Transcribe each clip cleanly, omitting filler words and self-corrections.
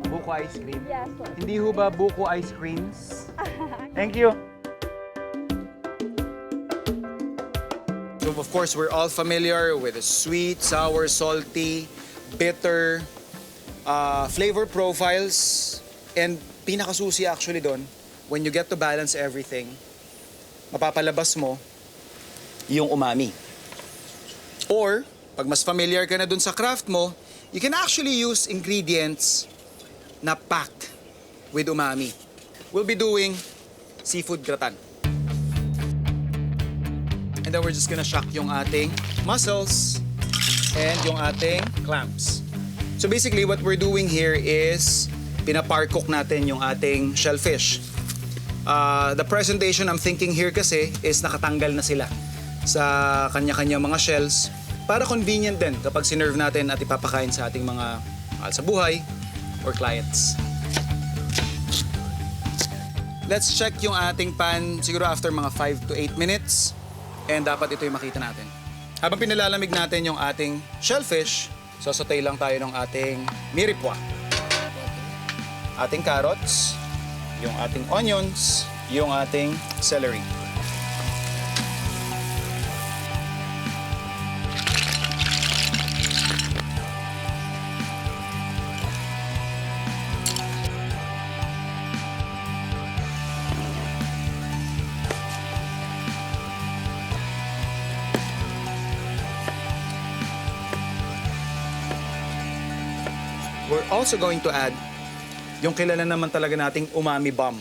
Buko ice cream? Yes po. Hindi ho ba buko ice creams? Thank you. So of course, we're all familiar with the sweet, sour, salty, bitter, flavor profiles. And pinakasusi actually doon, when you get to balance everything, mapapalabas mo yung umami. Or, pag mas familiar ka na dun sa craft mo, you can actually use ingredients na packed with umami. We'll be doing seafood gratin. And then we're just gonna shock yung ating mussels and yung ating clams. So basically, what we're doing here is pinapar cook natin yung ating shellfish. The presentation I'm thinking here kasi is nakatanggal na sila sa kanya-kanya mga shells para convenient din kapag sinerve natin at ipapakain sa ating mga mahal sa buhay or clients. Let's check yung ating pan siguro after mga 5 to 8 minutes and dapat ito yung makita natin. Habang pinalalamig natin yung ating shellfish, sasatay lang tayo ng ating miripwa. Ating carrots, yung ating onions, yung ating celery. We're also going to add yung kilala naman talaga nating umami bomb,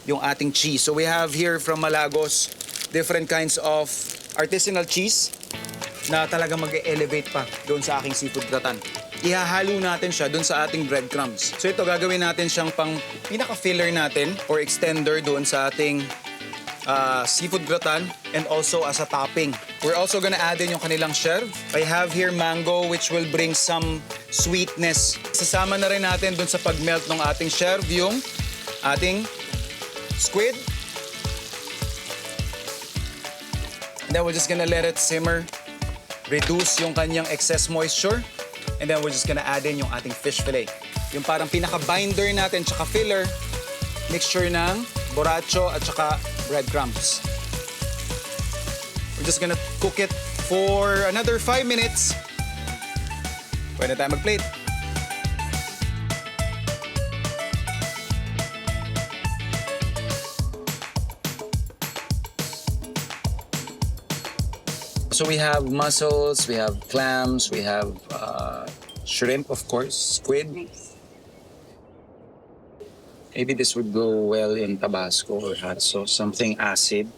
yung ating cheese. So we have here from Malagos different kinds of artisanal cheese na talaga mag-elevate pa doon sa aking seafood gratin. Ihahalo natin siya doon sa ating breadcrumbs. So ito gagawin natin siyang pang pinaka-filler natin or extender doon sa ating seafood gratin and also as a topping. We're also gonna add in yung kanilang sherv. I have here mango which will bring some sweetness. Sasama na rin natin dun sa pag-melt ng ating sherv yung ating squid. And then we're just gonna let it simmer. Reduce yung kanyang excess moisture. And then we're just gonna add in yung ating fish fillet. Yung parang pinaka-binder natin tsaka filler. Mixture ng borracho at tsaka breadcrumbs. We're just gonna cook it for another 5 minutes. Pwede tayo mag-plate. So we have mussels, we have clams, we have shrimp, of course, squid. Maybe this would go well in Tabasco or hot sauce, something acid.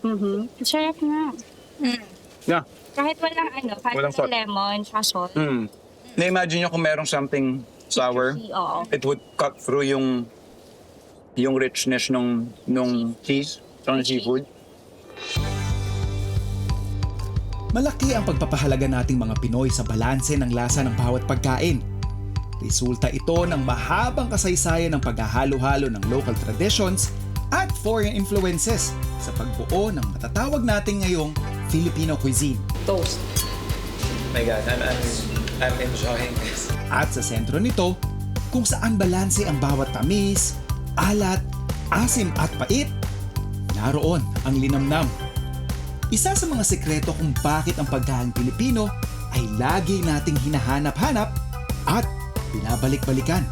Sarap nga. Yeah. Kahit walang kahit Walang salt. lemon, sa salt. Na-imagine nyo kung merong something sour, Oo. it would cut through yung richness nung cheese, ng seafood. Malaki ang pagpapahalaga nating mga Pinoy sa balanse ng lasa ng bawat pagkain. Resulta ito ng mahabang kasaysayan ng paghahalo-halo ng local traditions at foreign influences sa pagbuo ng matatawag natin ngayong Filipino cuisine. Toast. My God, I'm enjoying this. At sa sentro nito, kung saan balanse ang bawat tamis, alat, asim at pait, naroon ang linamnam. Isa sa mga sekreto kung bakit ang pagkain Pilipino ay lagi nating hinahanap-hanap at binabalik-balikan.